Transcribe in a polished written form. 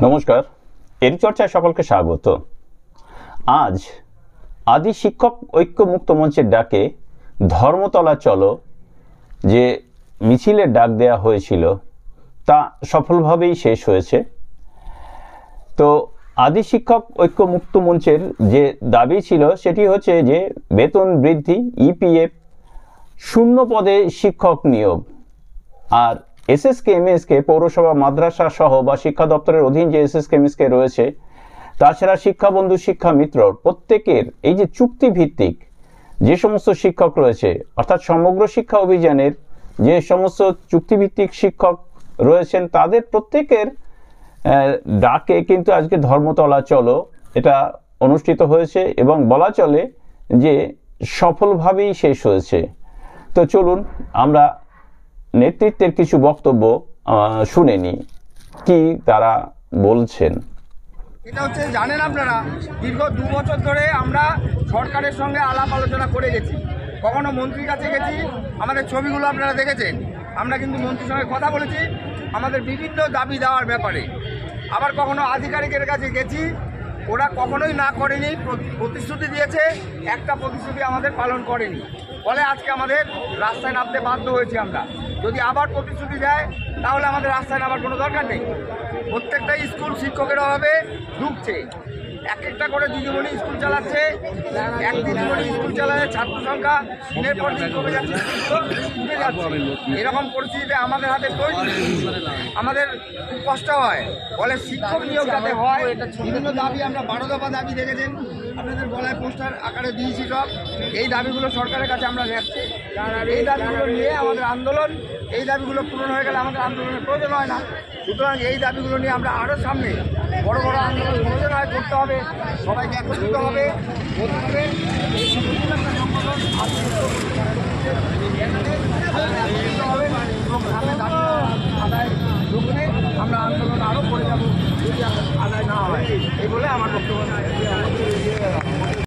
নমস্কার, এর চর্চায় সকলকে স্বাগত। আজ আদি শিক্ষক ঐক্য মুক্ত মঞ্চের ডাকে ধর্মতলা চলো যে মিছিলের ডাক দেয়া হয়েছিল তা সফলভাবেই শেষ হয়েছে। তো আদি শিক্ষক ঐক্য মুক্ত মঞ্চের যে দাবি ছিল সেটি হচ্ছে যে বেতন বৃদ্ধি, ইপিএফ, শূন্য পদে শিক্ষক নিয়োগ, আর এসএসকে এমএসকে পৌরসভা, মাদ্রাসা সহ বা শিক্ষা দপ্তরের অধীন যে এসএসকে এমএসকে রয়েছে, তাছাড়া শিক্ষাবন্ধু, শিক্ষা মিত্র, প্রত্যেকের এই যে চুক্তিভিত্তিক যে সমস্ত শিক্ষক রয়েছে, অর্থাৎ সমগ্র শিক্ষা অভিযানের যে সমস্ত চুক্তিভিত্তিক শিক্ষক রয়েছেন তাদের প্রত্যেকের ডাকে কিন্তু আজকে ধর্মতলা চলো এটা অনুষ্ঠিত হয়েছে এবং বলা চলে যে সফলভাবেই শেষ হয়েছে। তো চলুন আমরা নেতৃত্বের কিছু বক্তব্য শুনে নি কি তারা বলছেন। এটা হচ্ছে, জানেন আপনারা, দীর্ঘ 2 বছর ধরে আমরা সরকারের সঙ্গে আলাপ আলোচনা করে গেছি, কখনো মন্ত্রীর কাছে গেছি, আমাদের ছবিগুলো আপনারা দেখেছেন। আমরা কিন্তু মন্ত্রীর সঙ্গে কথা বলেছি আমাদের বিভিন্ন দাবি দেওয়ার ব্যাপারে। আবার কখনো আধিকারিকের কাছে গেছি, ওরা কখনোই না করেনি, প্রতিশ্রুতি দিয়েছে, একটা প্রতিশ্রুতি আমাদের পালন করেনি। ফলে আজকে আমাদের রাস্তায় নামতে বাধ্য হয়েছি। আমরা যদি আবার প্রতিশ্রুতি দেয় তাহলে আমাদের রাস্তায় নামার কোনো দরকার নেই। প্রত্যেকটা স্কুল শিক্ষকের অভাবে ঢুকছে, এক একটা করে দিদিমণি স্কুল চালাচ্ছে, এক দিদিমণি স্কুল চালালে ছাত্র সংখ্যা দিনের পর দিন কমে যাচ্ছে, এরকম পরিস্থিতিতে আমাদের হাতে তৈরি, আমাদের খুব কষ্ট হয়। ফলে শিক্ষক নিয়োগ যাতে হয়, বিভিন্ন দাবি আমরা 12 দফা দাবি দেখেছেন, আপনাদের গলায় পোস্টার আকারে দিয়েছি। সব এই দাবিগুলো সরকারের কাছে আমরা রাখছি। এই দাবিগুলো নিয়ে আমাদের আন্দোলন, এই দাবিগুলো পূরণ হয়ে গেলে আমাদের আন্দোলনের প্রয়োজন হয় না। সুতরাং এই দাবিগুলো নিয়ে আমরা আরও সামনে বড় বড় আন্দোলন প্রয়োজন হয় করতে হবে, সবাইকে একত্রিত হবে, বলতে হবে। আমরা আন্দোলন আরও